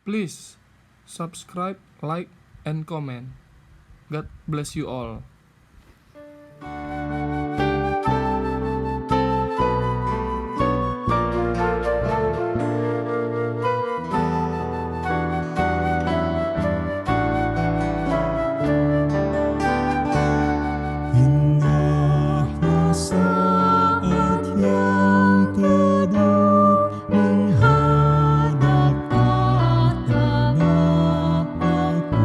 Please subscribe, like, and comment. God bless you all. Indahnya saat yang teduh menghadap tahta Bapa-Ku.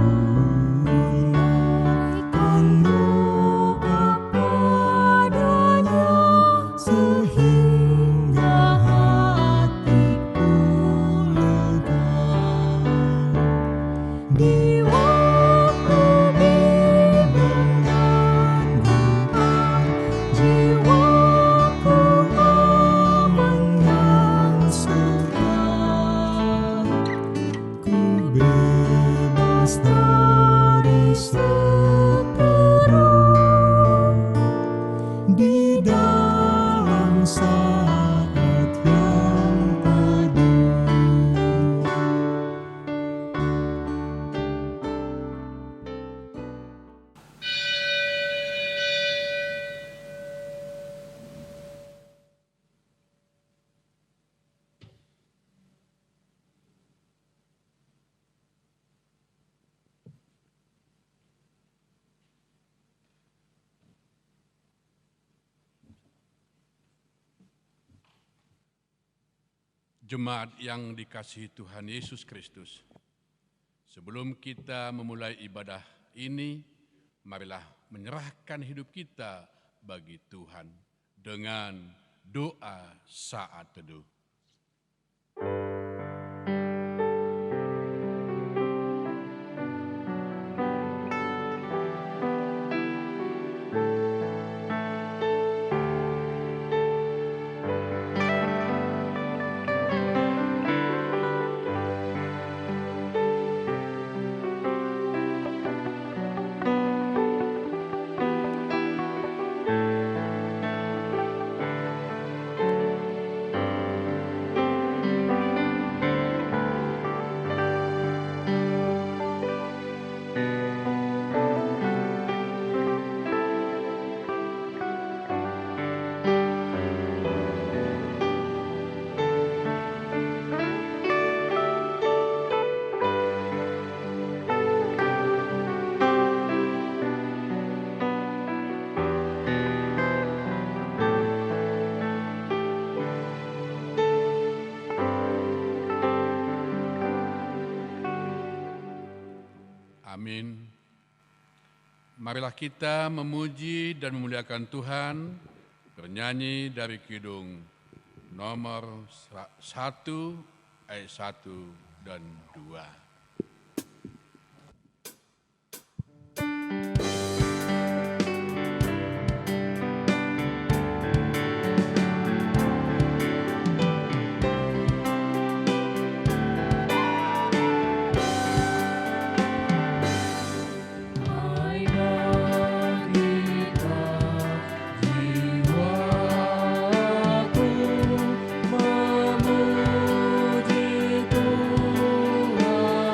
Naikkan doa padanya sehingga hatiku lega. Di waktu bimbang dan gempar, jiwaku aman dan segar. Ku bebas dari seperang di dalam saat yang teduh. Jemaat yang dikasihi Tuhan Yesus Kristus, sebelum kita memulai ibadah ini, marilah menyerahkan hidup kita bagi Tuhan dengan doa saat teduh. Amin. Marilah kita memuji dan memuliakan Tuhan, bernyanyi dari kidung nomor 1 ayat 1 dan 2. Jiwaku memuji Tuhan.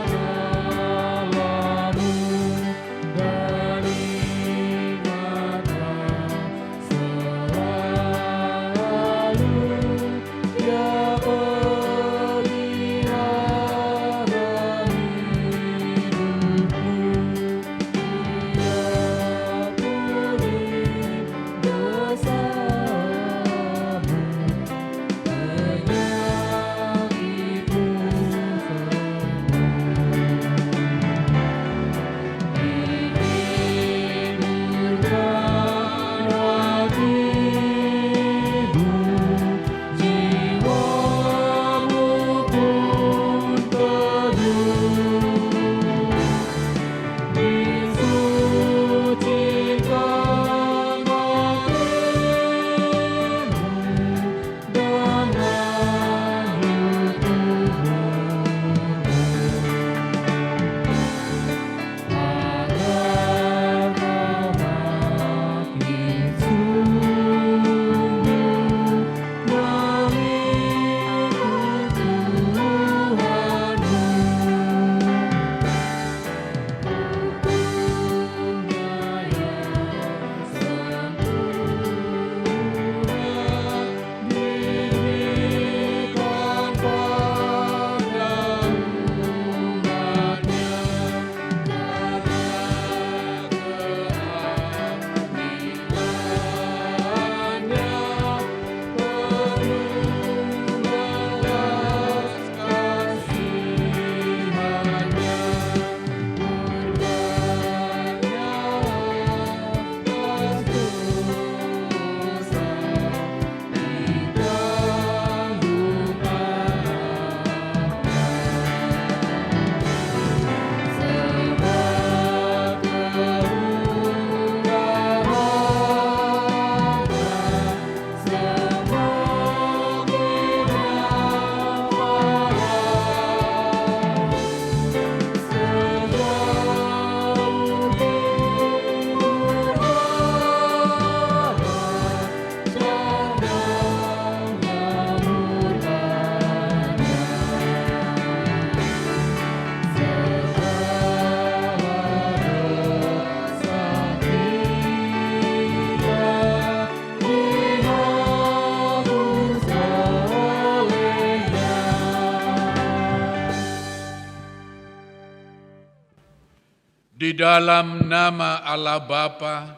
Di dalam nama Allah Bapa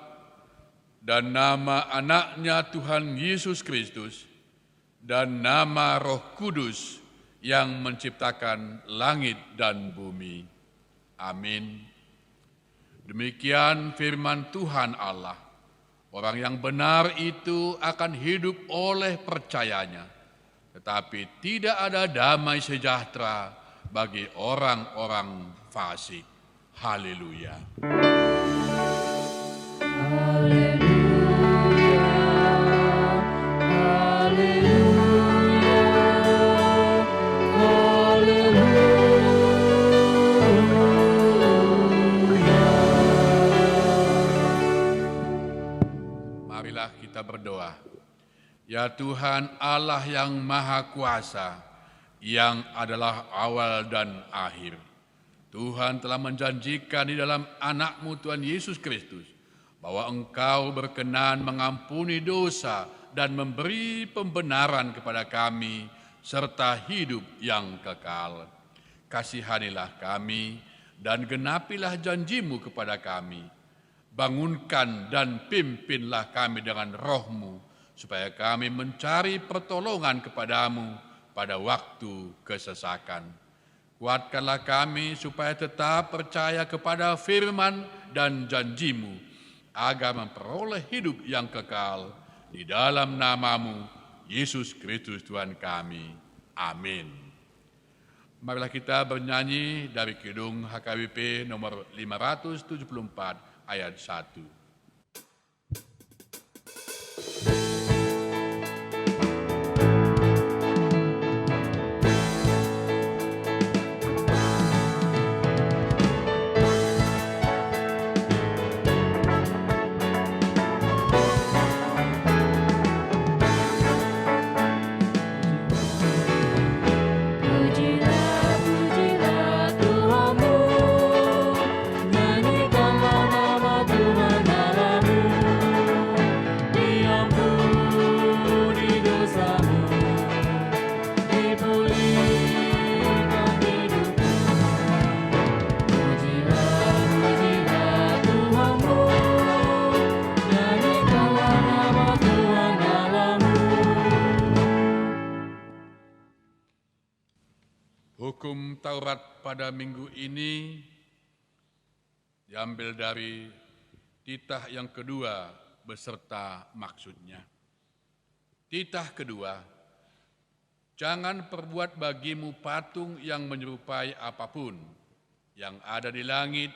dan nama Anaknya Tuhan Yesus Kristus dan nama Roh Kudus yang menciptakan langit dan bumi. Amin. Demikian firman Tuhan Allah. Orang yang benar itu akan hidup oleh percayanya. Tetapi tidak ada damai sejahtera bagi orang-orang fasik. Haleluya. Marilah kita berdoa. Ya Tuhan Allah yang Maha Kuasa, yang adalah awal dan akhir. Tuhan telah menjanjikan di dalam anak-Mu Tuhan Yesus Kristus bahwa Engkau berkenan mengampuni dosa dan memberi pembenaran kepada kami serta hidup yang kekal. Kasihanilah kami dan genapilah janji-Mu kepada kami. Bangunkan dan pimpinlah kami dengan Roh-Mu supaya kami mencari pertolongan kepada-Mu pada waktu kesesakan. Kuatkanlah kami supaya tetap percaya kepada firman dan janji-Mu, agar memperoleh hidup yang kekal di dalam nama-Mu, Yesus Kristus Tuhan kami. Amin. Marilah kita bernyanyi dari Kidung HKBP nomor 574 ayat 1. Hukum Taurat pada minggu ini diambil dari titah yang kedua beserta maksudnya. Titah kedua, jangan perbuat bagimu patung yang menyerupai apapun, yang ada di langit,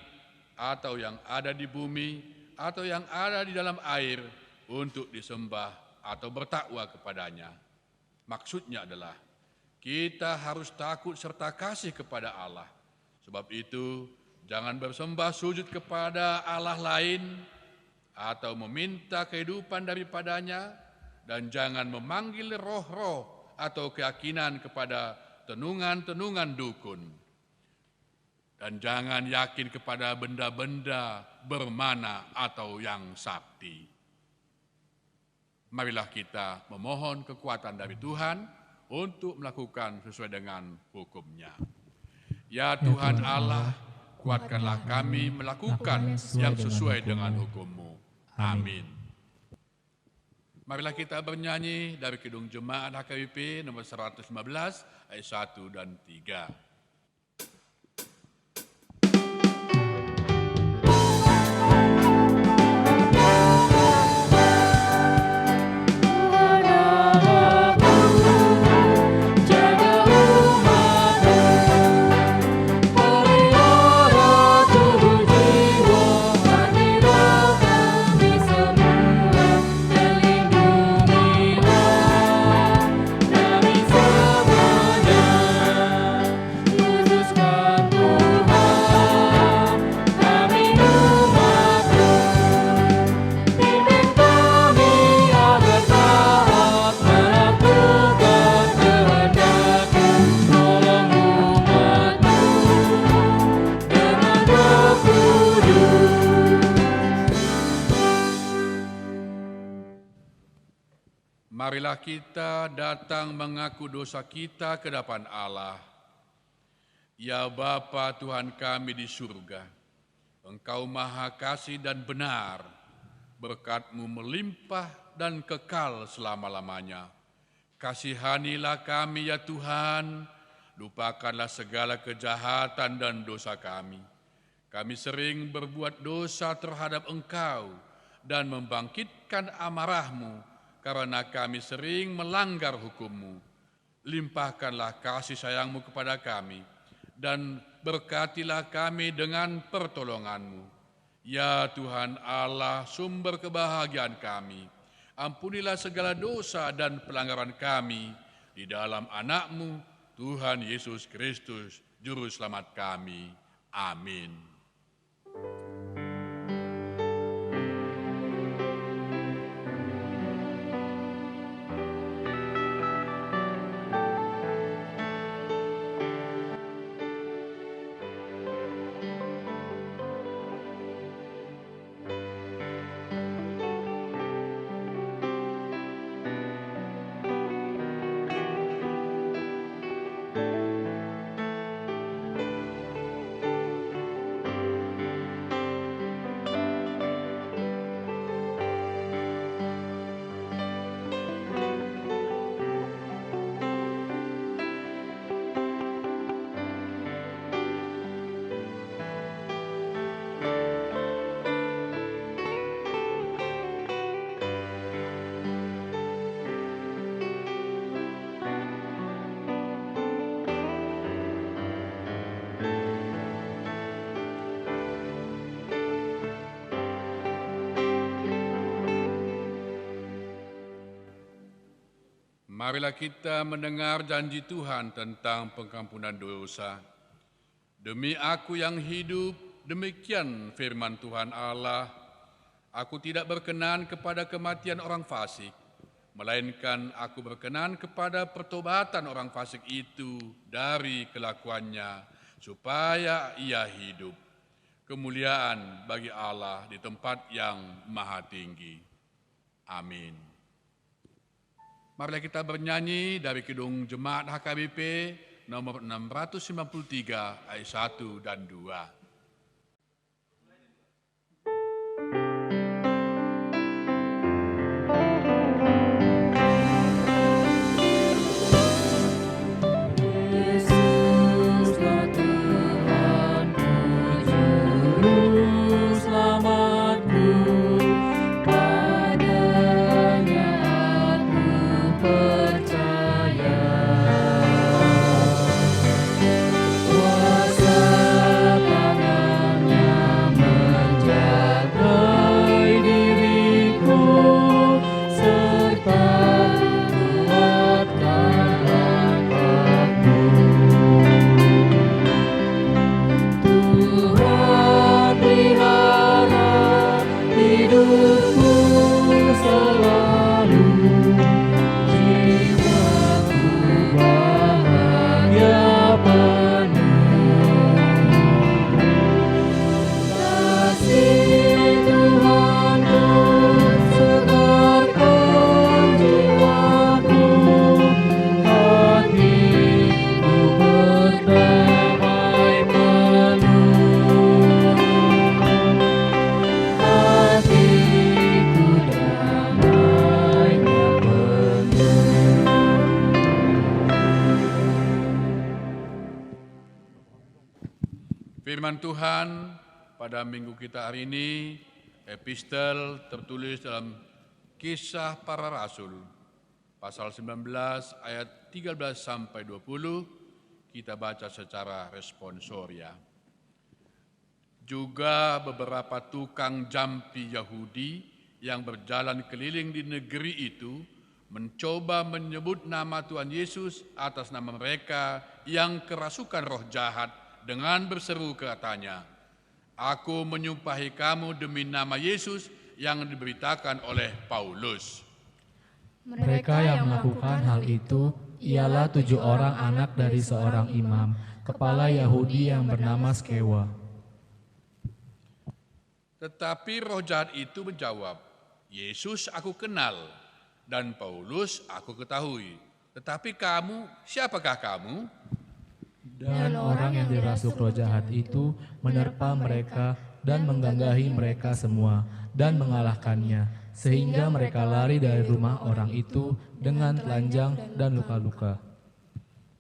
atau yang ada di bumi, atau yang ada di dalam air, untuk disembah atau bertakwa kepadanya. Maksudnya adalah, kita harus takut serta kasih kepada Allah. Sebab itu, jangan bersembah sujud kepada Allah lain atau meminta kehidupan daripadanya, dan jangan memanggil roh-roh atau keyakinan kepada tenungan-tenungan dukun. Dan jangan yakin kepada benda-benda bermana atau yang sakti. Marilah kita memohon kekuatan dari Tuhan untuk melakukan sesuai dengan hukum-Nya. Ya Tuhan Allah, kuatkanlah kami melakukan yang sesuai dengan hukum-Mu. Amin. Marilah kita bernyanyi dari Kidung Jemaat HKBP nomor 115 ayat 1 dan 3. Marilah kita datang mengaku dosa kita ke hadapan Allah. Ya Bapa Tuhan kami di surga, Engkau maha kasih dan benar, berkat-Mu melimpah dan kekal selama-lamanya. Kasihanilah kami ya Tuhan, lupakanlah segala kejahatan dan dosa kami. Kami sering berbuat dosa terhadap Engkau dan membangkitkan amarah-Mu karena kami sering melanggar hukum-Mu. Limpahkanlah kasih sayang-Mu kepada kami dan berkatilah kami dengan pertolongan-Mu. Ya Tuhan Allah, sumber kebahagiaan kami, ampunilah segala dosa dan pelanggaran kami di dalam anak-Mu, Tuhan Yesus Kristus, Juru Selamat kami. Amin. Marilah kita mendengar janji Tuhan tentang pengampunan dosa. Demi Aku yang hidup, demikian firman Tuhan Allah, Aku tidak berkenan kepada kematian orang fasik, melainkan Aku berkenan kepada pertobatan orang fasik itu dari kelakuannya, supaya ia hidup. Kemuliaan bagi Allah di tempat yang maha tinggi. Amin. Marilah kita bernyanyi dari Kidung Jemaat HKBP nomor 693 ayat 1 dan 2. Firman Tuhan pada minggu kita hari ini, epistel tertulis dalam Kisah Para Rasul, pasal 19 ayat 13 sampai 20, kita baca secara responsoria. Juga beberapa tukang jampi Yahudi yang berjalan keliling di negeri itu mencoba menyebut nama Tuhan Yesus atas nama mereka yang kerasukan roh jahat dengan berseru katanya, "Aku menyumpahi kamu demi nama Yesus yang diberitakan oleh Paulus." Mereka yang melakukan hal itu ialah 7 orang anak dari seorang imam, kepala Yahudi yang bernama Skewa. Tetapi roh jahat itu menjawab, "Yesus aku kenal dan Paulus aku ketahui. Tetapi kamu, siapakah kamu?" Dan orang yang dirasuk roh jahat itu menerpa mereka dan mengganggahi mereka semua dan mengalahkannya, sehingga mereka lari dari rumah orang itu dengan telanjang dan luka-luka.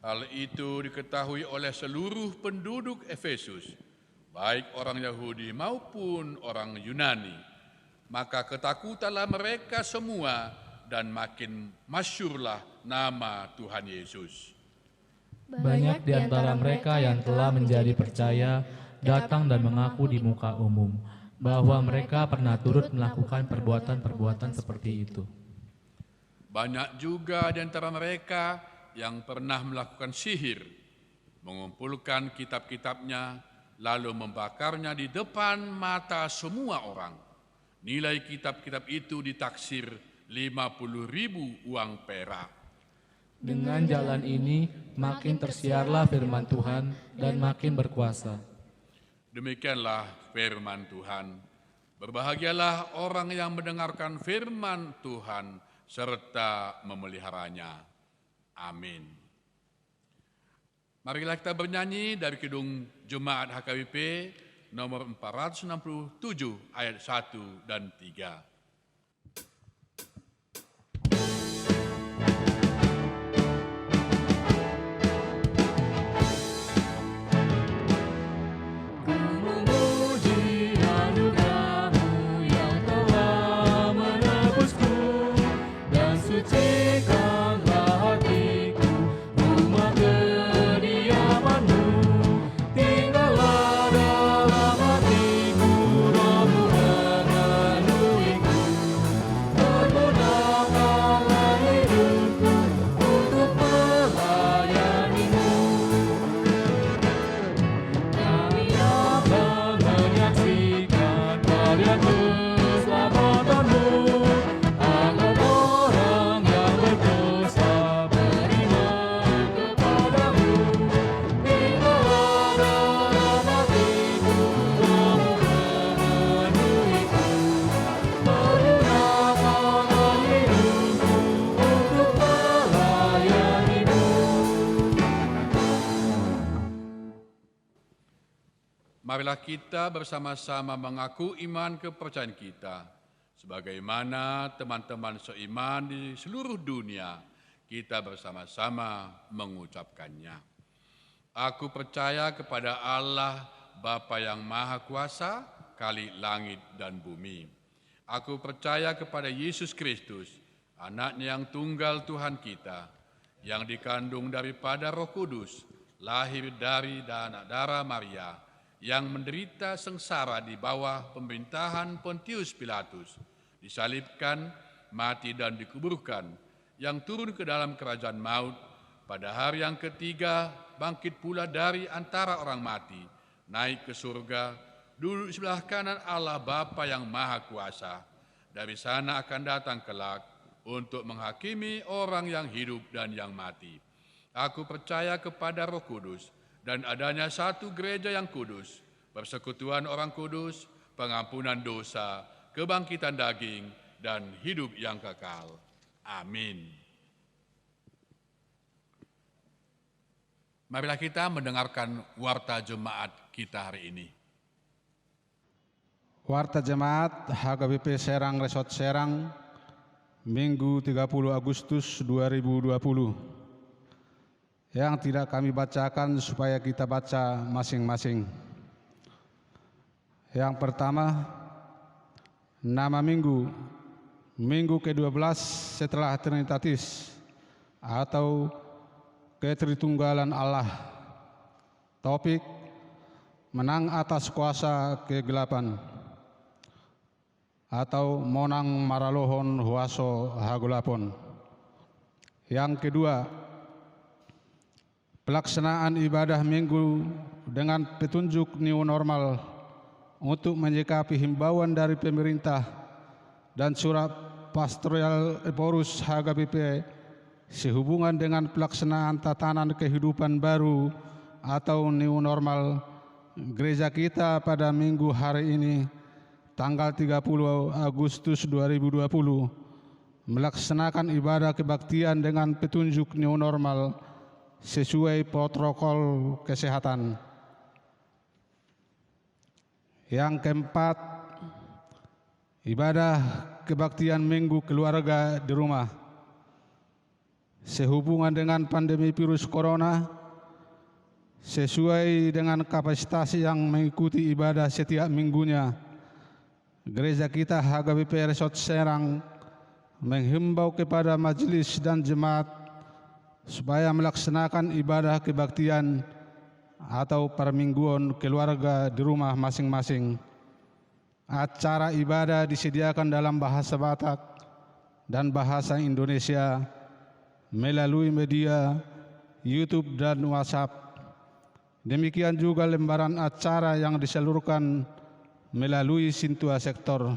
Hal itu diketahui oleh seluruh penduduk Efesus, baik orang Yahudi maupun orang Yunani. Maka ketakutanlah mereka semua dan makin masyhurlah nama Tuhan Yesus. Banyak di antara mereka yang telah menjadi percaya datang dan mengaku di muka umum bahwa mereka pernah turut melakukan perbuatan-perbuatan seperti itu. Banyak juga di antara mereka yang pernah melakukan sihir, mengumpulkan kitab-kitabnya, lalu membakarnya di depan mata semua orang. Nilai kitab-kitab itu ditaksir 50.000 uang perak. Dengan jalan ini, makin tersiarlah firman Tuhan dan makin berkuasa. Demikianlah firman Tuhan. Berbahagialah orang yang mendengarkan firman Tuhan serta memeliharanya. Amin. Marilah kita bernyanyi dari Kidung Jemaat HKBP nomor 467 ayat 1 dan 3. Marilah kita bersama-sama mengaku iman kepercayaan kita. Sebagaimana teman-teman seiman di seluruh dunia, kita bersama-sama mengucapkannya. Aku percaya kepada Allah, Bapa yang Maha Kuasa, Khalik langit dan bumi. Aku percaya kepada Yesus Kristus, Anaknya yang tunggal Tuhan kita, yang dikandung daripada Roh Kudus, lahir dari darah Maria, yang menderita sengsara di bawah pemerintahan Pontius Pilatus, disalibkan, mati dan dikuburkan, yang turun ke dalam kerajaan maut, pada hari yang ketiga bangkit pula dari antara orang mati, naik ke surga, duduk di sebelah kanan Allah Bapa yang Maha Kuasa. Dari sana akan datang kelak untuk menghakimi orang yang hidup dan yang mati. Aku percaya kepada Roh Kudus dan adanya satu gereja yang kudus, persekutuan orang kudus, pengampunan dosa, kebangkitan daging, dan hidup yang kekal. Amin. Marilah kita mendengarkan warta jemaat kita hari ini. Warta Jemaat HKBP Serang Resort Serang, Minggu 30 Agustus 2020. Yang tidak kami bacakan supaya kita baca masing-masing. Yang pertama, nama minggu, minggu ke-12 setelah Trinitatis atau Ketritunggalan Allah. Topik, menang atas kuasa kegelapan atau monang maralohon huaso hagulapon. Yang kedua, pelaksanaan ibadah minggu dengan petunjuk new normal untuk menyikapi himbauan dari pemerintah dan surat pastoral Eporus HKBP sehubungan dengan pelaksanaan tatanan kehidupan baru atau new normal gereja kita pada minggu hari ini tanggal 30 Agustus 2020 melaksanakan ibadah kebaktian dengan petunjuk new normal sesuai protokol kesehatan. Yang keempat, ibadah kebaktian Minggu Keluarga di rumah. Sehubungan dengan pandemi virus corona, sesuai dengan kapasitas yang mengikuti ibadah setiap minggunya, gereja kita HKBP Resort Serang menghimbau kepada majelis dan jemaat supaya melaksanakan ibadah kebaktian atau permingguan keluarga di rumah masing-masing. Acara ibadah disediakan dalam bahasa Batak dan bahasa Indonesia melalui media YouTube dan WhatsApp. Demikian juga lembaran acara yang disalurkan melalui Sintua Sektor.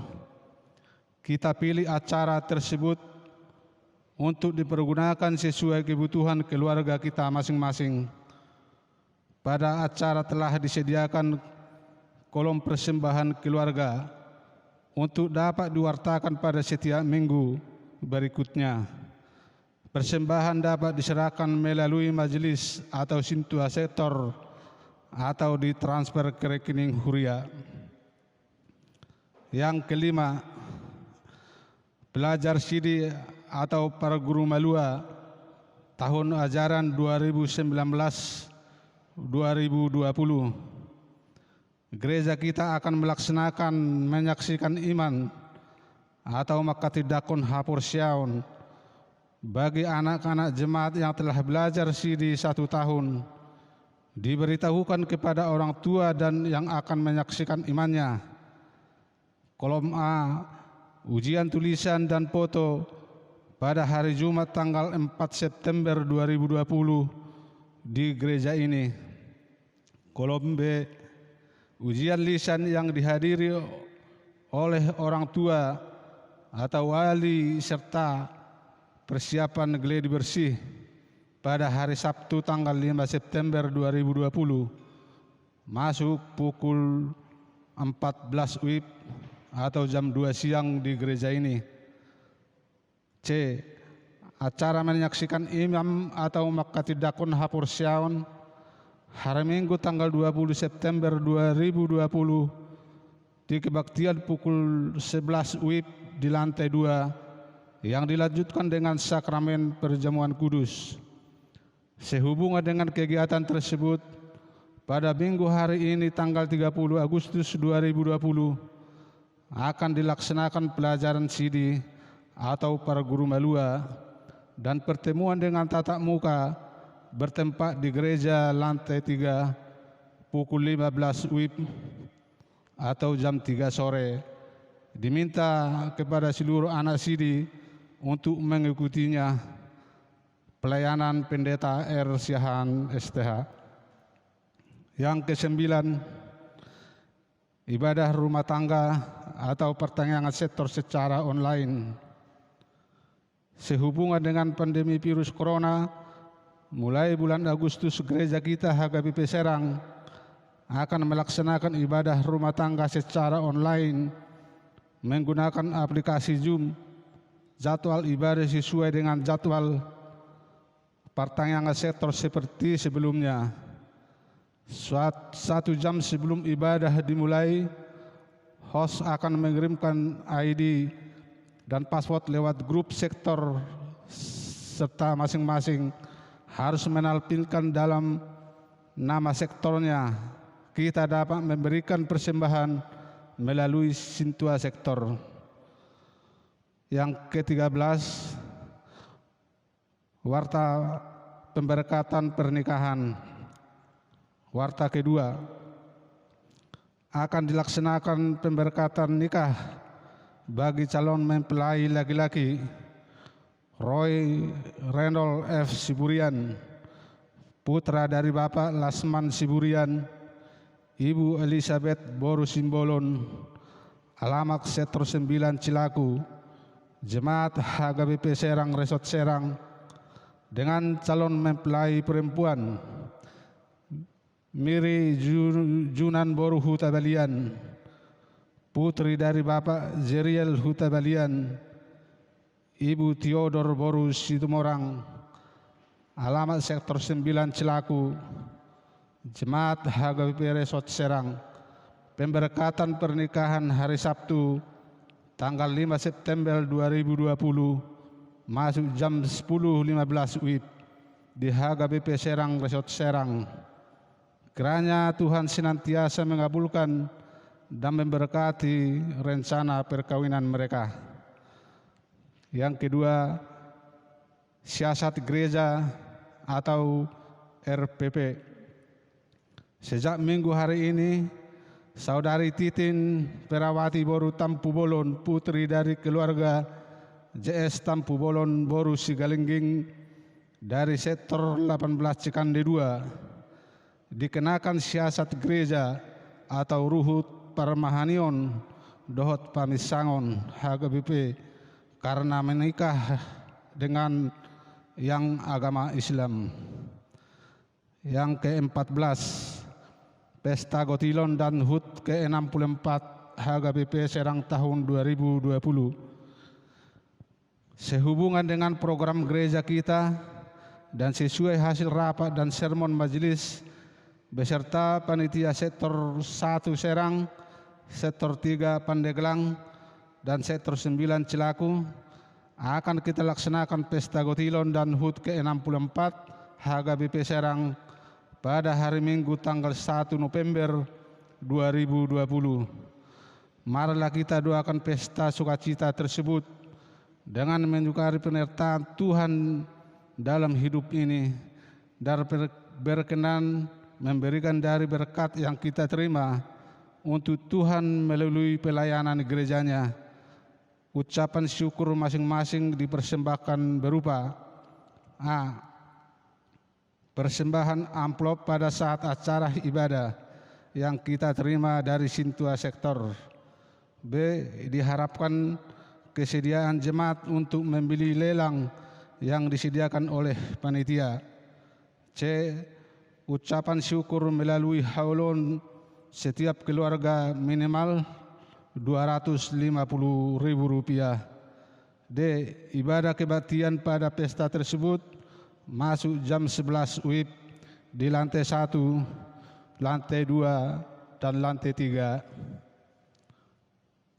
Kita pilih acara tersebut untuk dipergunakan sesuai kebutuhan keluarga kita masing-masing. Pada acara telah disediakan kolom persembahan keluarga untuk dapat diwartakan pada setiap minggu berikutnya. Persembahan dapat diserahkan melalui majelis atau Sintua Sektor atau ditransfer ke rekening Huria. Yang kelima, pelajar CD atau para guru malua tahun ajaran 2019-2020. Gereja kita akan melaksanakan menyaksikan iman atau makatidakon hapur syaun bagi anak-anak jemaat yang telah belajar CD 1 tahun. Diberitahukan kepada orang tua dan yang akan menyaksikan imannya. Kolom A, ujian tulisan dan foto pada hari Jumat tanggal 4 September 2020 di gereja ini. Kolom B, ujian lisan yang dihadiri oleh orang tua atau wali serta persiapan gladi bersih pada hari Sabtu tanggal 5 September 2020 masuk pukul 14 WIB atau jam 2 siang di gereja ini. C. Acara menyaksikan imam atau makatidakun hapur syaun hari Minggu tanggal 20 September 2020 di kebaktian pukul 11 WIB di lantai 2 yang dilanjutkan dengan sakramen perjamuan kudus. Sehubungan dengan kegiatan tersebut, pada minggu hari ini tanggal 30 Agustus 2020 akan dilaksanakan pelajaran CD atau para guru malua dan pertemuan dengan tatap muka bertempat di gereja lantai 3 pukul 15 WIB atau jam 3 sore. Diminta kepada seluruh anak CD untuk mengikutinya. Pelayanan Pendeta R. Siahaan STH. Yang kesembilan, ibadah rumah tangga atau pertanyaan sektor secara online. Sehubungan dengan pandemi virus corona, mulai bulan Agustus gereja kita HKBP Serang akan melaksanakan ibadah rumah tangga secara online menggunakan aplikasi Zoom. Jadwal ibadah sesuai dengan jadwal pertanyaan sektor seperti sebelumnya. 1 jam sebelum ibadah dimulai, host akan mengirimkan ID dan password lewat grup sektor serta masing-masing harus menampilkan dalam nama sektornya. Kita dapat memberikan persembahan melalui Sintua Sektor. Yang ke-13, warta pemberkatan pernikahan. Warta kedua, akan dilaksanakan pemberkatan nikah bagi calon mempelai laki-laki Roy Reynold F. Siburian, putra dari Bapak Lasman Siburian, Ibu Elizabeth Boru Simbolon, alamat Sektor 9 Cilaku, Jemaat HKBP Serang Resort Serang, dengan calon mempelai perempuan Miri Junan Boru Huta Balian, putri dari Bapak Zeriel Huta Balian, Ibu Theodor Boru Situmorang, alamat Sektor 9 Cilaku, Jemaat HKBP Resort Serang, pemberkatan pernikahan hari Sabtu tanggal 5 September 2020 masuk jam 10.15 WIB di HGBP Serang Resort Serang. Kiranya Tuhan senantiasa mengabulkan dan memberkati rencana perkawinan mereka. Yang kedua, siasat gereja atau RPP. Sejak minggu hari ini, Saudari Titin Perawati Boru Tampu Bolon, putri dari keluarga JS Tampu Bolon Boru Sigalingging dari sektor 18 Cikande 2, dikenakan siasat gereja atau ruhut Parmahanion Dohot Pamisangon HGBP karena menikah dengan yang agama Islam. Yang ke-14, Pesta Gotilon dan HUT ke-64 HGBP Serang tahun 2020. Sehubungan dengan program gereja kita dan sesuai hasil rapat dan sermon majelis beserta panitia sektor 1 Serang, sektor 3 Pandeglang, dan sektor 9 Cilaku, akan kita laksanakan Pesta Gotilon dan HUT ke-64 HGBP Serang pada hari Minggu tanggal 1 November 2020. Marilah kita doakan pesta sukacita tersebut dengan menyukari penyertaan Tuhan dalam hidup ini dan berkenan memberikan dari berkat yang kita terima untuk Tuhan melalui pelayanan gerejanya. Ucapan syukur masing-masing dipersembahkan berupa A. Persembahan amplop pada saat acara ibadah yang kita terima dari Sintua Sektor. B. Diharapkan kesediaan jemaat untuk membeli lelang yang disediakan oleh panitia. C. Ucapan syukur melalui haulon setiap keluarga minimal Rp250.000. D. Ibadah kebaktian pada pesta tersebut masuk jam 11 WIB di lantai 1, lantai 2, dan lantai 3.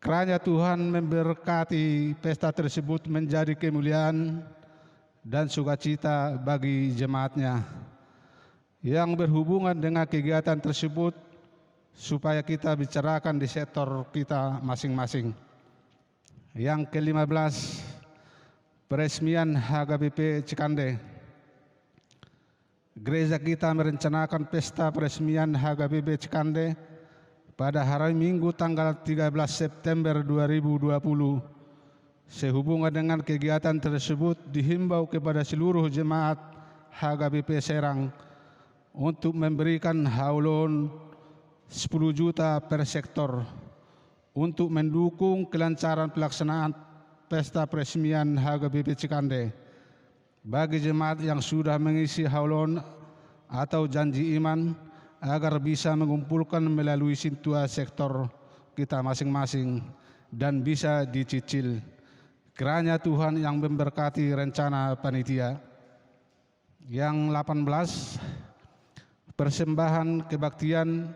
Kiranya Tuhan memberkati pesta tersebut menjadi kemuliaan dan sukacita bagi jemaatnya yang berhubungan dengan kegiatan tersebut, supaya kita bicarakan di sektor kita masing-masing. Yang ke-15, peresmian HGBP Cikande. Gereja kita merencanakan pesta peresmian HGBP Cikande pada hari Minggu tanggal 13 September 2020. Sehubungan dengan kegiatan tersebut, dihimbau kepada seluruh jemaat HGBP Serang untuk memberikan haulon 10 juta per sektor untuk mendukung kelancaran pelaksanaan pesta peresmian HGBP Cikande. Bagi jemaat yang sudah mengisi haulon atau janji iman agar bisa mengumpulkan melalui Sintua Sektor kita masing-masing dan bisa dicicil. Kiranya Tuhan yang memberkati rencana panitia. Yang 18, persembahan kebaktian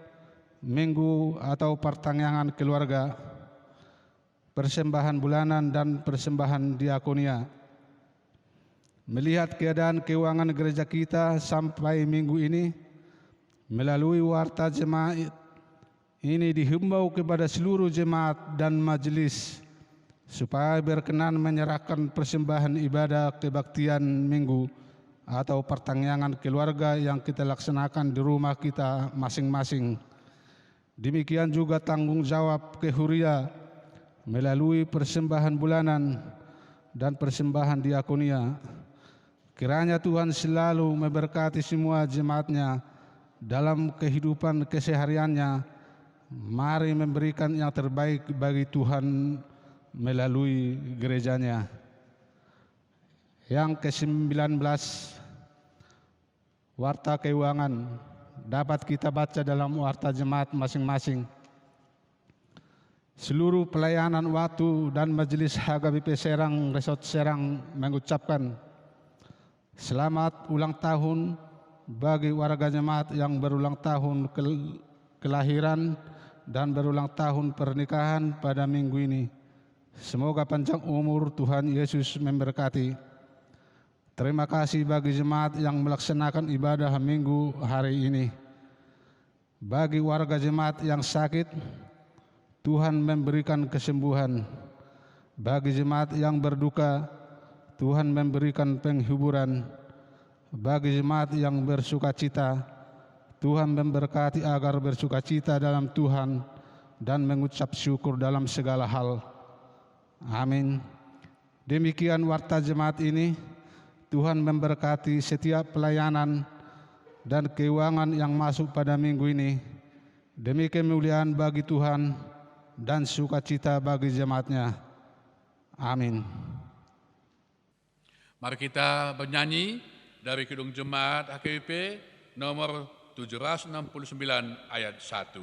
minggu atau pertanggangan keluarga, persembahan bulanan dan persembahan diakonia. Melihat keadaan keuangan gereja kita sampai minggu ini, melalui warta jemaat ini dihimbau kepada seluruh jemaat dan majelis supaya berkenan menyerahkan persembahan ibadah kebaktian minggu atau pertanggangan keluarga yang kita laksanakan di rumah kita masing-masing. Demikian juga tanggung jawab kehuria melalui persembahan bulanan dan persembahan diakonia. Kiranya Tuhan selalu memberkati semua jemaatnya dalam kehidupan kesehariannya. Mari memberikan yang terbaik bagi Tuhan melalui gerejanya. Yang ke-19, warta keuangan dapat kita baca dalam warta jemaat masing-masing. Seluruh pelayanan waktu dan majelis HGBP Serang Resort Serang mengucapkan selamat ulang tahun bagi warga jemaat yang berulang tahun kelahiran dan berulang tahun pernikahan pada minggu ini. Semoga panjang umur Tuhan Yesus memberkati. Terima kasih bagi jemaat yang melaksanakan ibadah minggu hari ini. Bagi warga jemaat yang sakit, Tuhan memberikan kesembuhan. Bagi jemaat yang berduka, Tuhan memberikan penghiburan. Bagi jemaat yang bersukacita, Tuhan memberkati agar bersukacita dalam Tuhan dan mengucap syukur dalam segala hal. Amin. Demikian warta jemaat ini. Tuhan memberkati setiap pelayanan dan keuangan yang masuk pada minggu ini. Demi kemuliaan bagi Tuhan dan sukacita bagi jemaatnya. Amin. Mari kita bernyanyi dari Kidung Jemaat HKBP nomor 769 ayat 1.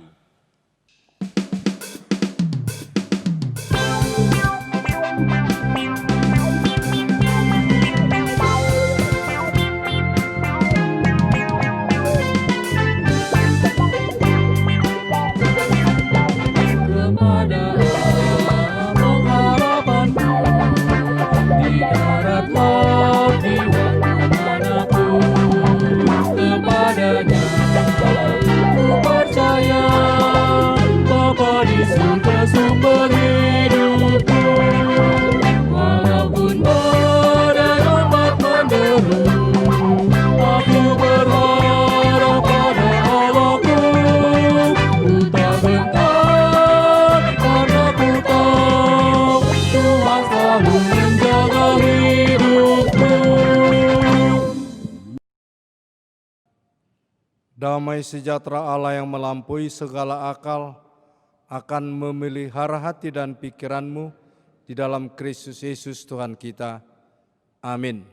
Damai sejahtera Allah yang melampaui segala akal akan memelihara hati dan pikiranmu di dalam Kristus Yesus Tuhan kita. Amin.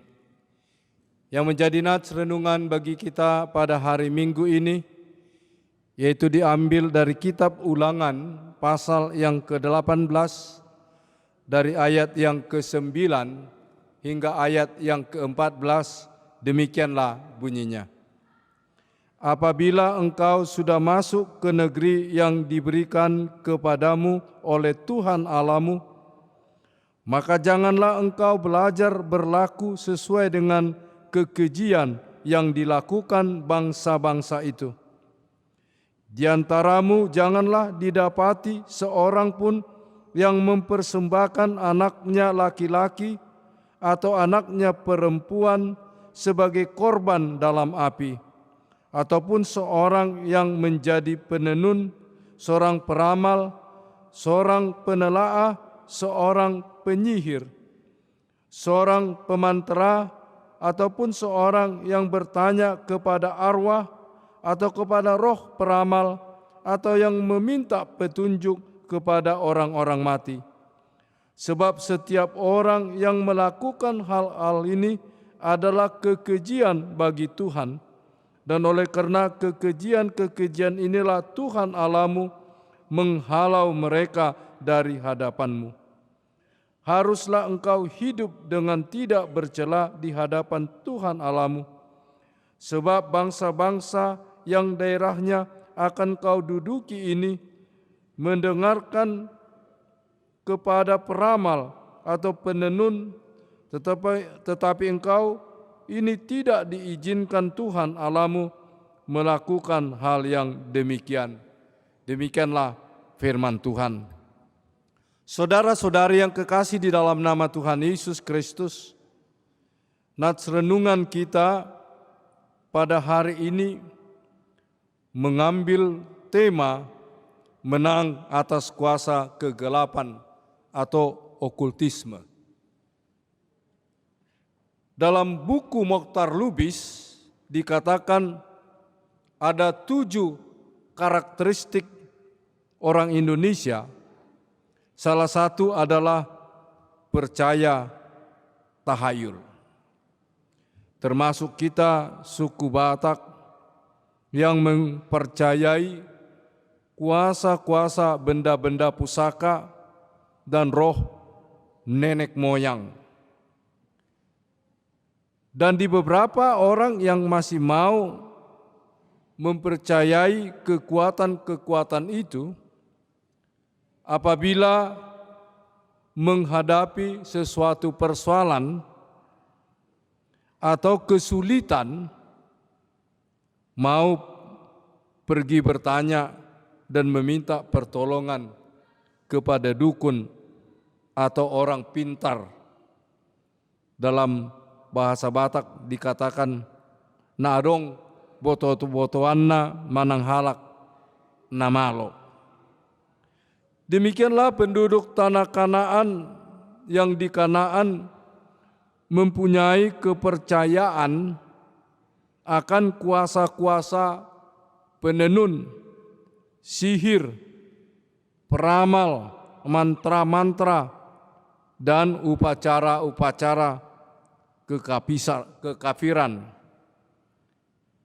Yang menjadi nats renungan bagi kita pada hari Minggu ini, yaitu diambil dari kitab Ulangan pasal yang ke-18 dari ayat yang ke-9 hingga ayat yang ke-14, demikianlah bunyinya. Apabila engkau sudah masuk ke negeri yang diberikan kepadamu oleh Tuhan Allahmu, maka janganlah engkau belajar berlaku sesuai dengan kekejian yang dilakukan bangsa-bangsa itu. Di antaramu janganlah didapati seorang pun yang mempersembahkan anaknya laki-laki atau anaknya perempuan sebagai korban dalam api, ataupun seorang yang menjadi penenun, seorang peramal, seorang penelaah, seorang penyihir, seorang pemantera, ataupun seorang yang bertanya kepada arwah atau kepada roh peramal, atau yang meminta petunjuk kepada orang-orang mati. Sebab setiap orang yang melakukan hal-hal ini adalah kekejian bagi Tuhan. Dan oleh karena kekejian-kekejian inilah Tuhan Allahmu menghalau mereka dari hadapanmu. Haruslah engkau hidup dengan tidak bercela di hadapan Tuhan Allahmu. Sebab bangsa-bangsa yang daerahnya akan kau duduki ini mendengarkan kepada peramal atau penenun, tetapi engkau ini tidak diizinkan Tuhan Allahmu melakukan hal yang demikian. Demikianlah firman Tuhan. Saudara-saudari yang kekasih di dalam nama Tuhan Yesus Kristus, nats renungan kita pada hari ini mengambil tema menang atas kuasa kegelapan atau okultisme. Dalam buku Mokhtar Lubis dikatakan ada 7 karakteristik orang Indonesia. Salah satu adalah percaya tahayul. Termasuk kita suku Batak yang mempercayai kuasa-kuasa benda-benda pusaka dan roh nenek moyang. Dan di beberapa orang yang masih mau mempercayai kekuatan-kekuatan itu, apabila menghadapi sesuatu persoalan atau kesulitan, mau pergi bertanya dan meminta pertolongan kepada dukun atau orang pintar. Dalam bahasa Batak dikatakan nadong boto-botoanna manang halak namalo. Demikianlah penduduk tanah Kanaan yang di Kanaan mempunyai kepercayaan akan kuasa-kuasa penenun, sihir, peramal, mantra-mantra, dan upacara-upacara kekafiran.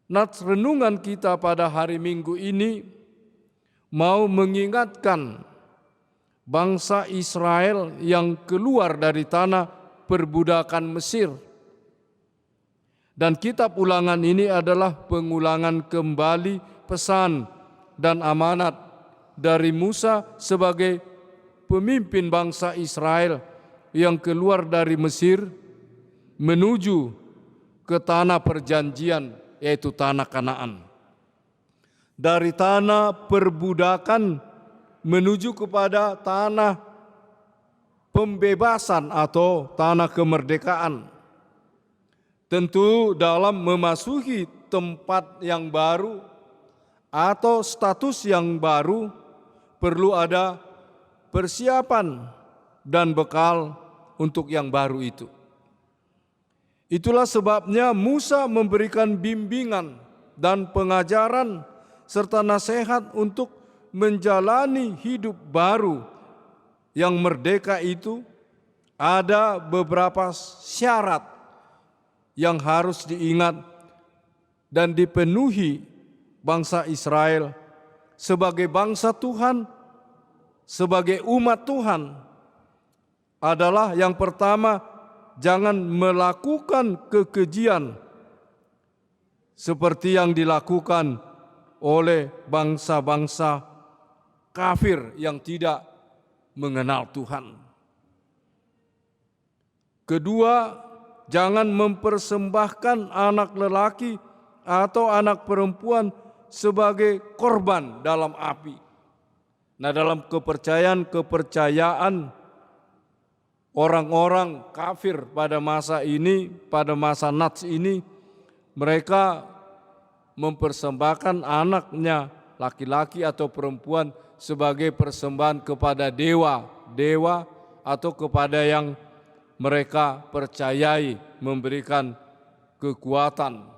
Nats renungan kita pada hari Minggu ini mau mengingatkan bangsa Israel yang keluar dari tanah perbudakan Mesir. Dan kitab Ulangan ini adalah pengulangan kembali pesan dan amanat dari Musa sebagai pemimpin bangsa Israel yang keluar dari Mesir menuju ke tanah perjanjian, yaitu tanah Kanaan. Dari tanah perbudakan menuju kepada tanah pembebasan atau tanah kemerdekaan. Tentu dalam memasuki tempat yang baru atau status yang baru perlu ada persiapan dan bekal untuk yang baru itu. Itulah sebabnya Musa memberikan bimbingan dan pengajaran serta nasihat untuk menjalani hidup baru yang merdeka itu. Ada beberapa syarat yang harus diingat dan dipenuhi bangsa Israel sebagai bangsa Tuhan, sebagai umat Tuhan, adalah yang pertama, jangan melakukan kekejian seperti yang dilakukan oleh bangsa-bangsa kafir yang tidak mengenal Tuhan. Kedua, jangan mempersembahkan anak lelaki atau anak perempuan sebagai korban dalam api. Nah, dalam kepercayaan orang-orang kafir pada masa ini, pada masa Nats ini, mereka mempersembahkan anaknya laki-laki atau perempuan sebagai persembahan kepada dewa atau kepada yang mereka percayai memberikan kekuatan.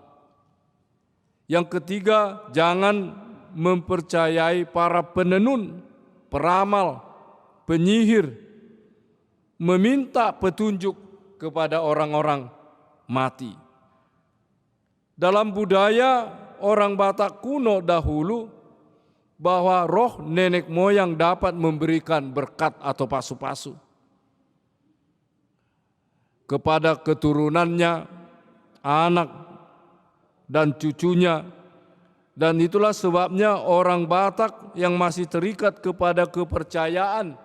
Yang ketiga, jangan mempercayai para penenun, peramal, penyihir, meminta petunjuk kepada orang-orang mati. Dalam budaya orang Batak kuno dahulu, bahwa roh nenek moyang dapat memberikan berkat atau pasu-pasu kepada keturunannya, anak dan cucunya. Dan itulah sebabnya orang Batak yang masih terikat kepada kepercayaan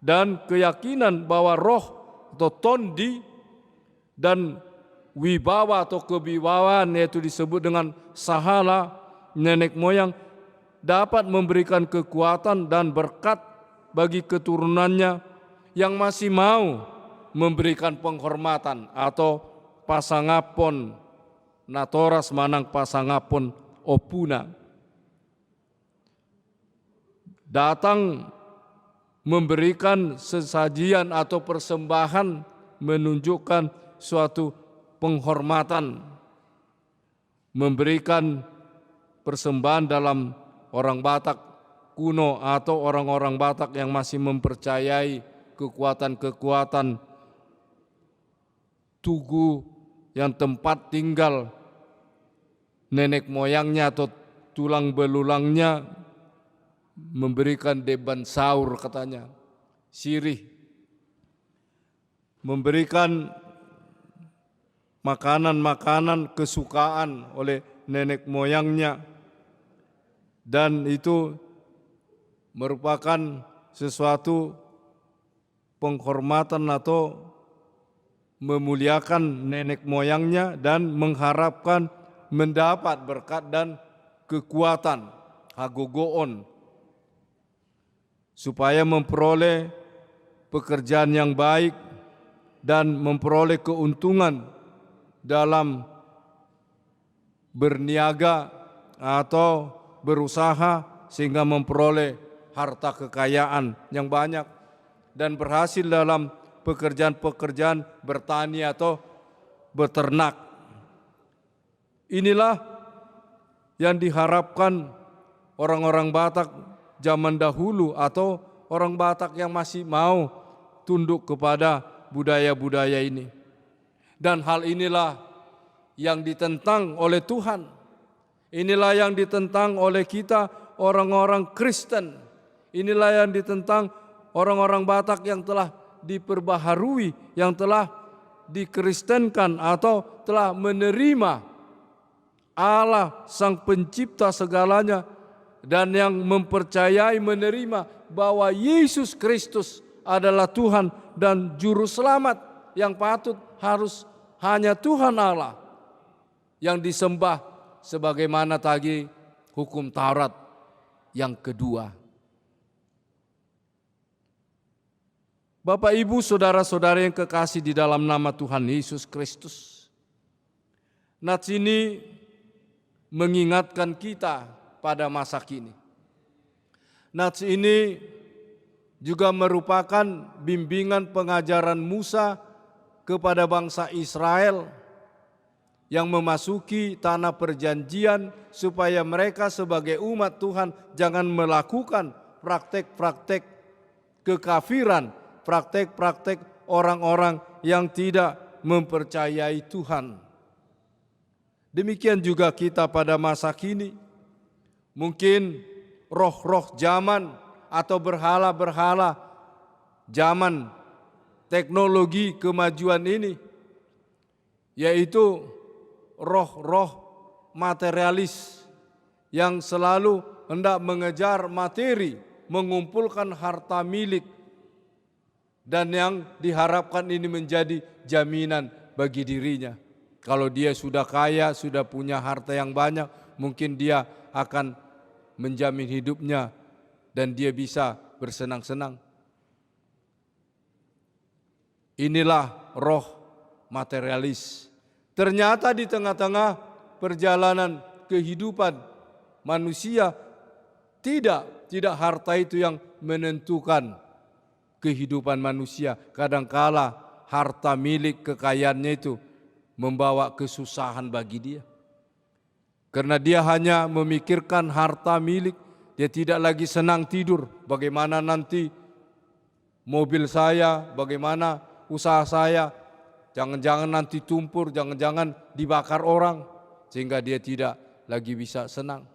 dan keyakinan bahwa roh atau tondi dan wibawa atau kewibawaan, yaitu disebut dengan sahala, nenek moyang, dapat memberikan kekuatan dan berkat bagi keturunannya yang masih mau memberikan penghormatan atau pasangapon, natoras manang pasangapon opuna. Datang memberikan sesajian atau persembahan menunjukkan suatu penghormatan. Memberikan persembahan dalam orang Batak kuno atau orang-orang Batak yang masih mempercayai kekuatan-kekuatan tugu yang tempat tinggal nenek moyangnya atau tulang belulangnya, memberikan deban saur katanya, sirih, memberikan makanan-makanan kesukaan oleh nenek moyangnya, dan itu merupakan sesuatu penghormatan atau memuliakan nenek moyangnya dan mengharapkan mendapat berkat dan kekuatan hagogoon supaya memperoleh pekerjaan yang baik dan memperoleh keuntungan dalam berniaga atau berusaha sehingga memperoleh harta kekayaan yang banyak dan berhasil dalam pekerjaan-pekerjaan bertani atau beternak. Inilah yang diharapkan orang-orang Batak zaman dahulu atau orang Batak yang masih mau tunduk kepada budaya-budaya ini. Dan hal inilah yang ditentang oleh Tuhan. Inilah yang ditentang oleh kita orang-orang Kristen. Inilah yang ditentang orang-orang Batak yang telah diperbaharui, yang telah dikristenkan atau telah menerima Allah Sang Pencipta segalanya dan yang mempercayai menerima bahwa Yesus Kristus adalah Tuhan dan Juru Selamat yang patut harus hanya Tuhan Allah yang disembah sebagaimana tadi hukum Taurat yang kedua. Bapak, Ibu, saudara-saudara yang kekasih di dalam nama Tuhan Yesus Kristus, nats ini mengingatkan kita pada masa kini. Nats ini juga merupakan bimbingan pengajaran Musa kepada bangsa Israel yang memasuki tanah perjanjian supaya mereka sebagai umat Tuhan jangan melakukan praktek-praktek kekafiran, praktek-praktek orang-orang yang tidak mempercayai Tuhan. Demikian juga kita pada masa kini. Mungkin roh-roh zaman atau berhala-berhala zaman teknologi kemajuan ini, yaitu roh-roh materialis yang selalu hendak mengejar materi, mengumpulkan harta milik, dan yang diharapkan ini menjadi jaminan bagi dirinya. Kalau dia sudah kaya, sudah punya harta yang banyak, mungkin dia akan menjamin hidupnya dan dia bisa bersenang-senang. Inilah roh materialis. Ternyata di tengah-tengah perjalanan kehidupan manusia tidak harta itu yang menentukan kehidupan manusia. Kadangkala harta milik kekayaannya itu membawa kesusahan bagi dia. Karena dia hanya memikirkan harta milik, dia tidak lagi senang tidur. Bagaimana nanti mobil saya, bagaimana usaha saya, jangan-jangan nanti tumpur, jangan-jangan dibakar orang, sehingga dia tidak lagi bisa senang.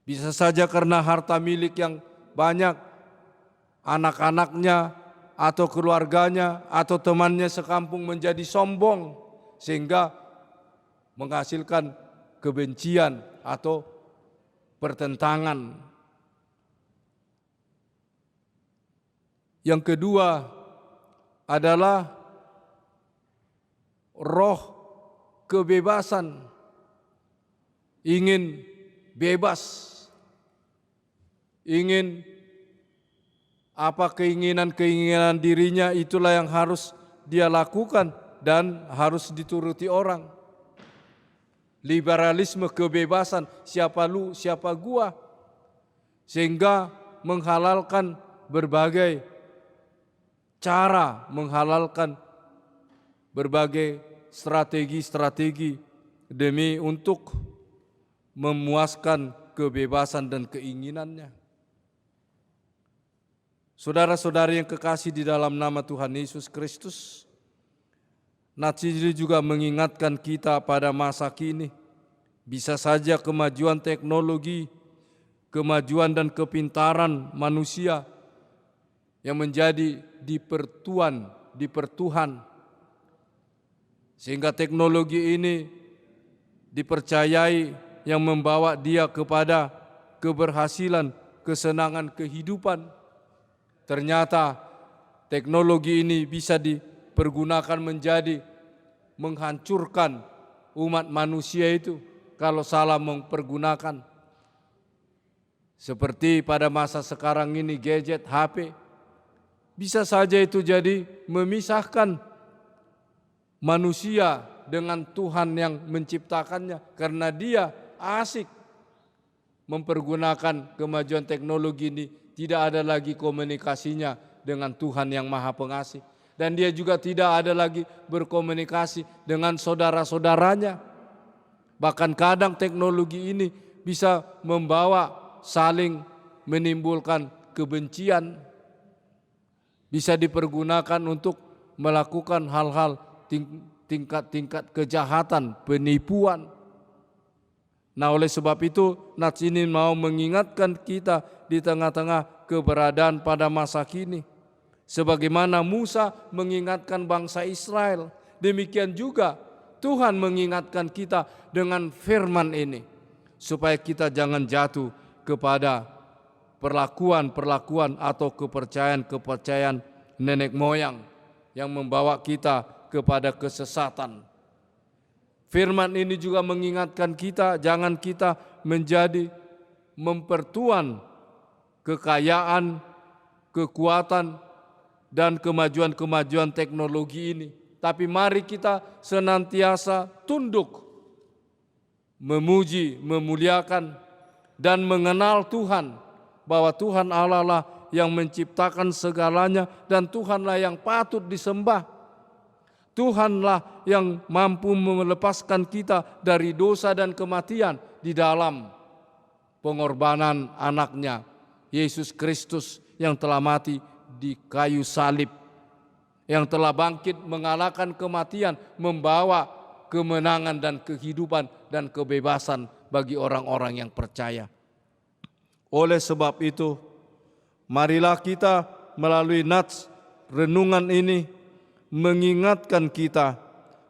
Bisa saja karena harta milik yang banyak, anak-anaknya atau keluarganya atau temannya sekampung menjadi sombong sehingga menghasilkan kebencian atau pertentangan. Yang kedua adalah roh kebebasan, ingin bebas, ingin apa keinginan-keinginan dirinya itulah yang harus dia lakukan dan harus dituruti orang. Liberalisme, kebebasan, siapa lu, siapa gua, sehingga menghalalkan berbagai cara, menghalalkan berbagai strategi-strategi demi untuk memuaskan kebebasan dan keinginannya. Saudara-saudari yang kekasih di dalam nama Tuhan Yesus Kristus, nats ini juga mengingatkan kita pada masa kini. Bisa saja kemajuan teknologi, kemajuan dan kepintaran manusia yang menjadi dipertuhan. Sehingga teknologi ini dipercayai yang membawa dia kepada keberhasilan, kesenangan kehidupan. Ternyata teknologi ini bisa dipergunakan menjadi menghancurkan umat manusia itu kalau salah mempergunakan. Seperti pada masa sekarang ini gadget, HP, bisa saja itu jadi memisahkan manusia dengan Tuhan yang menciptakannya karena dia asik mempergunakan kemajuan teknologi ini, tidak ada lagi komunikasinya dengan Tuhan yang Maha Pengasih. Dan dia juga tidak ada lagi berkomunikasi dengan saudara-saudaranya. Bahkan kadang teknologi ini bisa membawa saling menimbulkan kebencian, bisa dipergunakan untuk melakukan hal-hal tingkat-tingkat kejahatan, penipuan. Nah, oleh sebab itu nats ini mau mengingatkan kita di tengah-tengah keberadaan pada masa kini. Sebagaimana Musa mengingatkan bangsa Israel, demikian juga Tuhan mengingatkan kita dengan firman ini, supaya kita jangan jatuh kepada perlakuan-perlakuan atau kepercayaan-kepercayaan nenek moyang yang membawa kita kepada kesesatan. Firman ini juga mengingatkan kita, jangan kita menjadi mempertuan kekayaan, kekuatan, dan kemajuan-kemajuan teknologi ini. Tapi mari kita senantiasa tunduk, memuji, memuliakan, dan mengenal Tuhan, bahwa Tuhan Allah lah yang menciptakan segalanya dan Tuhanlah yang patut disembah. Tuhanlah yang mampu melepaskan kita dari dosa dan kematian di dalam pengorbanan anaknya, Yesus Kristus yang telah mati di kayu salib, yang telah bangkit mengalahkan kematian, membawa kemenangan dan kehidupan dan kebebasan bagi orang-orang yang percaya. Oleh sebab itu, marilah kita melalui nats renungan ini mengingatkan kita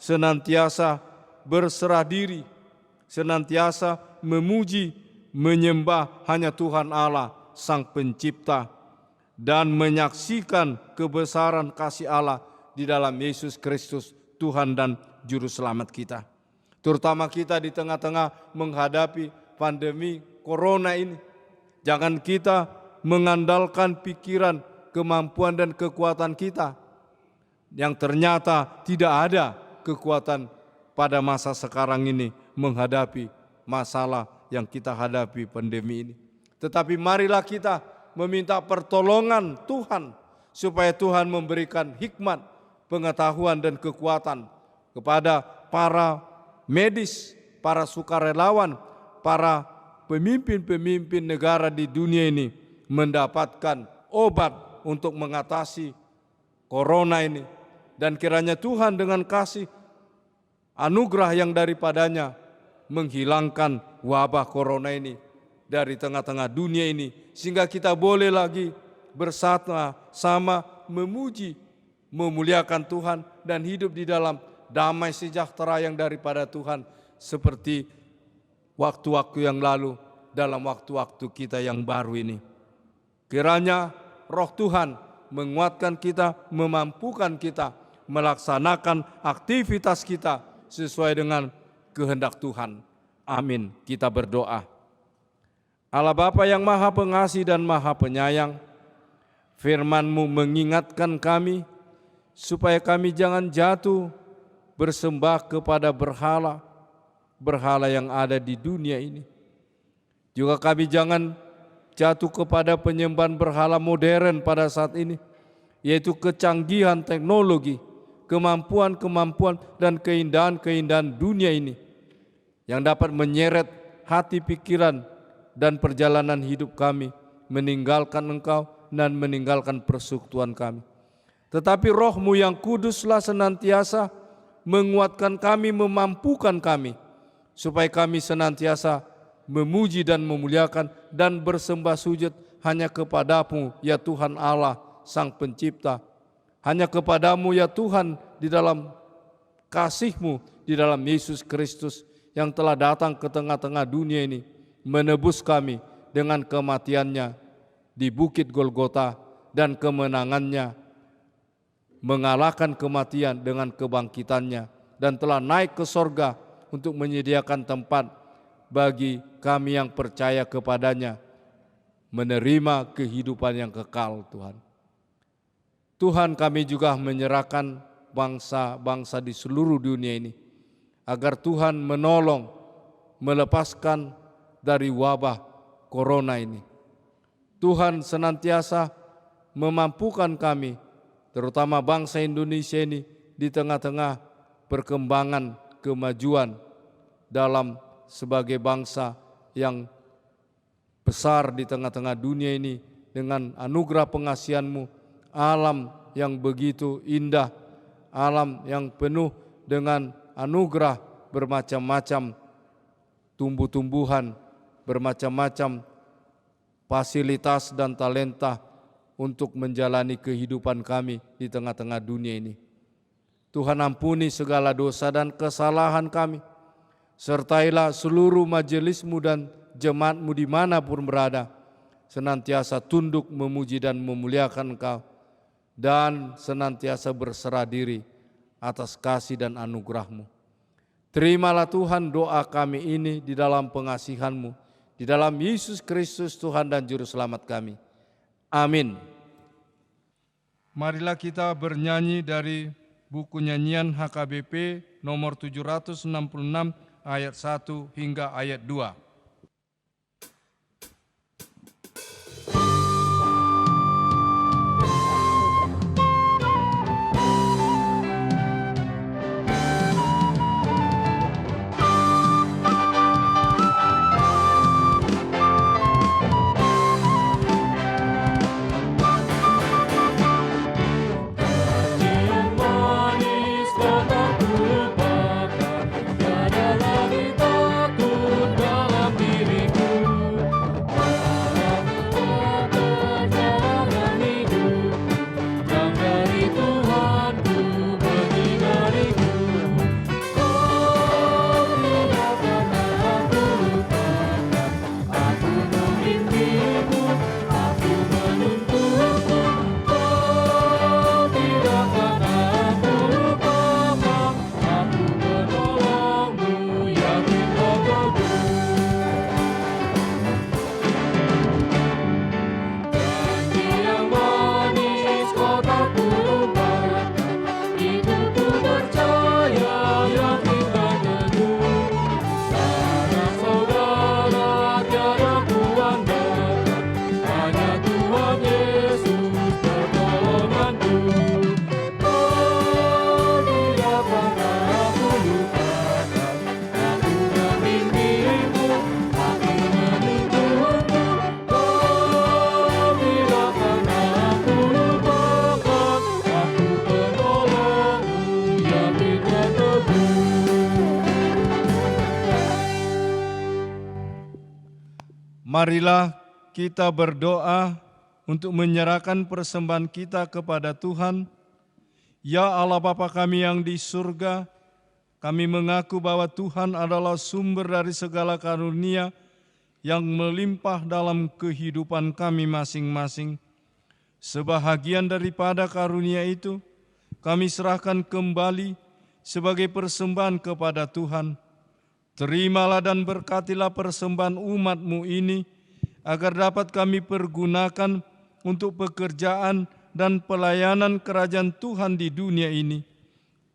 senantiasa berserah diri, senantiasa memuji, menyembah hanya Tuhan Allah, Sang Pencipta, dan menyaksikan kebesaran kasih Allah di dalam Yesus Kristus, Tuhan dan Juru Selamat kita. Terutama kita di tengah-tengah menghadapi pandemi Corona ini. Jangan kita mengandalkan pikiran, kemampuan dan kekuatan kita, yang ternyata tidak ada kekuatan pada masa sekarang ini menghadapi masalah yang kita hadapi, pandemi ini. Tetapi marilah kita meminta pertolongan Tuhan, supaya Tuhan memberikan hikmat, pengetahuan dan kekuatan kepada para medis, para sukarelawan, para pemimpin-pemimpin negara di dunia ini mendapatkan obat untuk mengatasi Corona ini. Dan kiranya Tuhan dengan kasih anugerah yang daripadanya menghilangkan wabah Corona ini dari tengah-tengah dunia ini, sehingga kita boleh lagi bersama-sama memuji, memuliakan Tuhan dan hidup di dalam damai sejahtera yang daripada Tuhan, seperti waktu-waktu yang lalu, dalam waktu-waktu kita yang baru ini. Kiranya Roh Tuhan menguatkan kita, memampukan kita melaksanakan aktivitas kita sesuai dengan kehendak Tuhan. Amin. Kita berdoa. Allah Bapa yang Maha Pengasih dan Maha Penyayang, firman-Mu mengingatkan kami supaya kami jangan jatuh bersembah kepada berhala yang ada di dunia ini. Juga kami jangan jatuh kepada penyembahan berhala modern pada saat ini, yaitu kecanggihan teknologi, kemampuan-kemampuan dan keindahan-keindahan dunia ini yang dapat menyeret hati, pikiran, dan perjalanan hidup kami, meninggalkan Engkau dan meninggalkan persekutuan kami. Tetapi Roh-Mu yang kuduslah senantiasa menguatkan kami, memampukan kami, supaya kami senantiasa memuji dan memuliakan dan bersembah sujud hanya kepada-Mu, ya Tuhan Allah, Sang Pencipta. Hanya kepada-Mu ya Tuhan, di dalam kasih-Mu, di dalam Yesus Kristus yang telah datang ke tengah-tengah dunia ini, menebus kami dengan kematiannya di Bukit Golgota dan kemenangannya, mengalahkan kematian dengan kebangkitannya, dan telah naik ke sorga untuk menyediakan tempat bagi kami yang percaya kepadanya, menerima kehidupan yang kekal. Tuhan, kami juga menyerahkan bangsa-bangsa di seluruh dunia ini, agar Tuhan menolong, melepaskan dari wabah corona ini. Tuhan senantiasa memampukan kami, terutama bangsa Indonesia ini, di tengah-tengah perkembangan kemajuan dalam sebagai bangsa yang besar di tengah-tengah dunia ini, dengan anugerah pengasihan-Mu, alam yang begitu indah, alam yang penuh dengan anugerah bermacam-macam tumbuh-tumbuhan, bermacam-macam fasilitas dan talenta untuk menjalani kehidupan kami di tengah-tengah dunia ini. Tuhan, ampuni segala dosa dan kesalahan kami. Sertailah seluruh majelis-Mu dan jemaat-Mu dimanapun berada, senantiasa tunduk memuji dan memuliakan Engkau, dan senantiasa berserah diri atas kasih dan anugerah-Mu. Terimalah Tuhan doa kami ini di dalam pengasihan-Mu, di dalam Yesus Kristus Tuhan dan Juru Selamat kami. Amin. Marilah kita bernyanyi dari buku nyanyian HKBP nomor 766 ayat 1 hingga ayat 2. Marilah kita berdoa untuk menyerahkan persembahan kita kepada Tuhan. Ya Allah Bapa kami yang di surga, kami mengaku bahwa Tuhan adalah sumber dari segala karunia yang melimpah dalam kehidupan kami masing-masing. Sebahagian daripada karunia itu, kami serahkan kembali sebagai persembahan kepada Tuhan. Terimalah dan berkatilah persembahan umat-Mu ini, agar dapat kami pergunakan untuk pekerjaan dan pelayanan kerajaan Tuhan di dunia ini.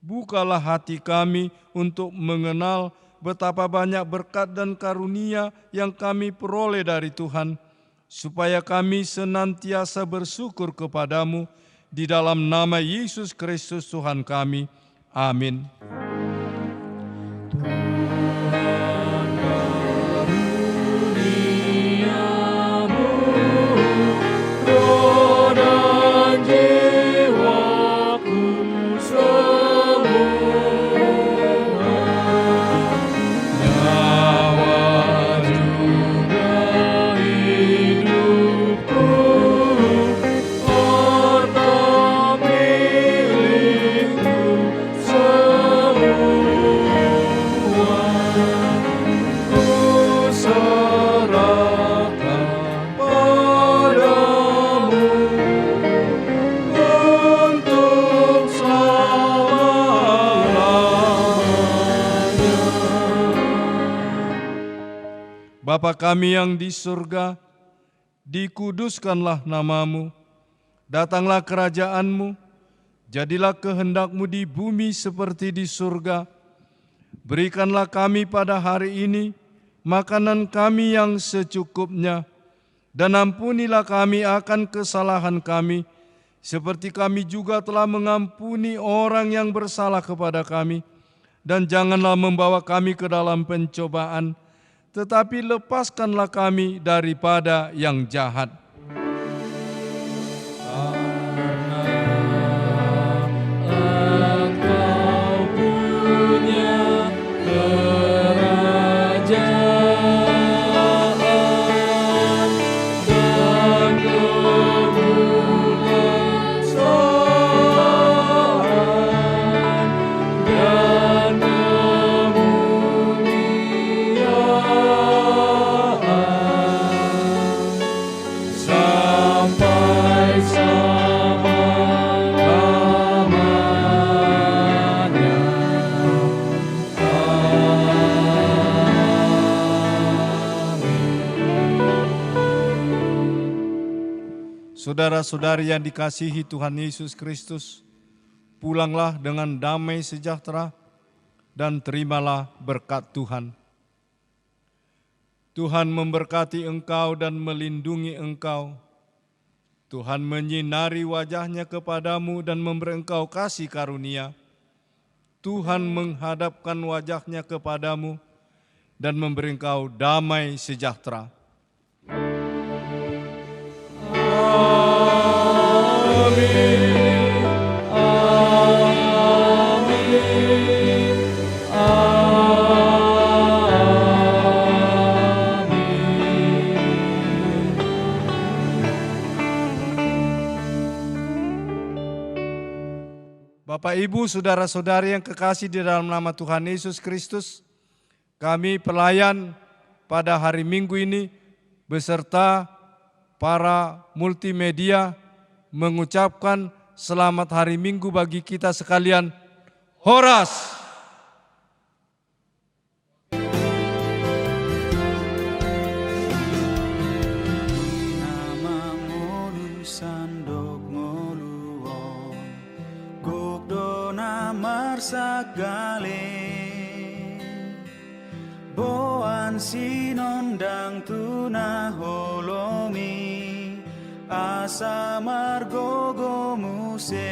Bukalah hati kami untuk mengenal betapa banyak berkat dan karunia yang kami peroleh dari Tuhan, supaya kami senantiasa bersyukur kepadamu di dalam nama Yesus Kristus Tuhan kami. Amin. Semua Bapa kami yang di surga, dikuduskanlah namamu, datanglah kerajaan-Mu, jadilah kehendak-Mu di bumi seperti di surga. Berikanlah kami pada hari ini makanan kami yang secukupnya, dan ampunilah kami akan kesalahan kami, seperti kami juga telah mengampuni orang yang bersalah kepada kami. Dan janganlah membawa kami ke dalam pencobaan, tetapi lepaskanlah kami daripada yang jahat. Saudara-saudari yang dikasihi Tuhan Yesus Kristus, pulanglah dengan damai sejahtera dan terimalah berkat Tuhan. Tuhan memberkati engkau dan melindungi engkau. Tuhan menyinari wajah-Nya kepadamu dan memberi engkau kasih karunia. Tuhan menghadapkan wajah-Nya kepadamu dan memberi engkau damai sejahtera. Bapak, Ibu, saudara-saudari yang kekasih di dalam nama Tuhan Yesus Kristus, kami pelayan pada hari Minggu ini beserta para multimedia mengucapkan selamat hari Minggu bagi kita sekalian. Horas! Sagale boan sinondang tuna holomi asa margogo muse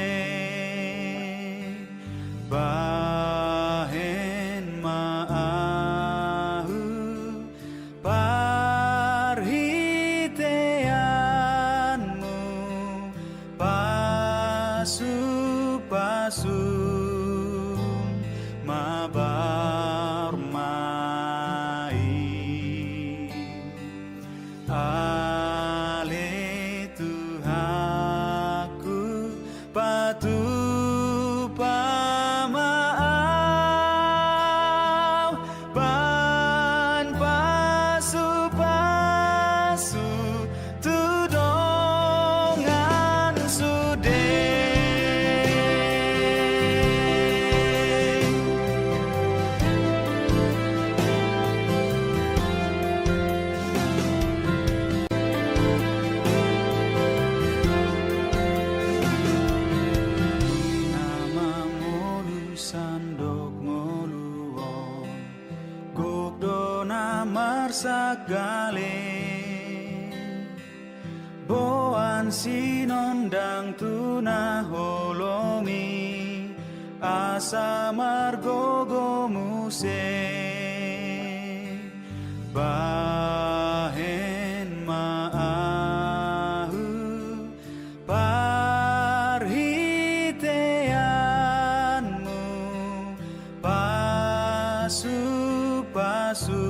bahen maahu parhiteanmu pasu sagale boan sinondang tuna holomi asa margogo muse bahen maahu parhiteanmu pasu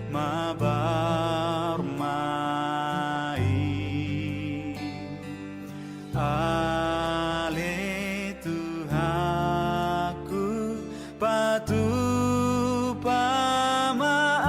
mabar mai ale Tuhanku patu pama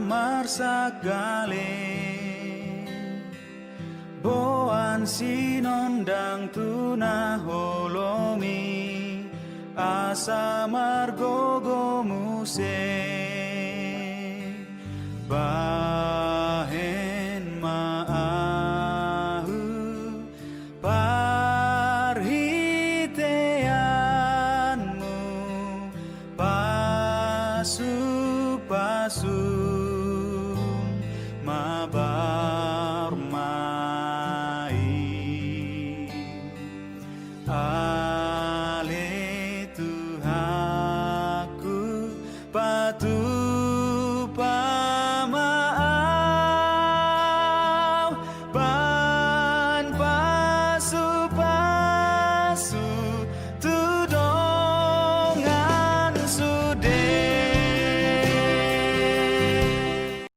marsagale boan sinondang tuna holomi asa margogo muse bahen maahu parhiteanmu pasu-pasu maba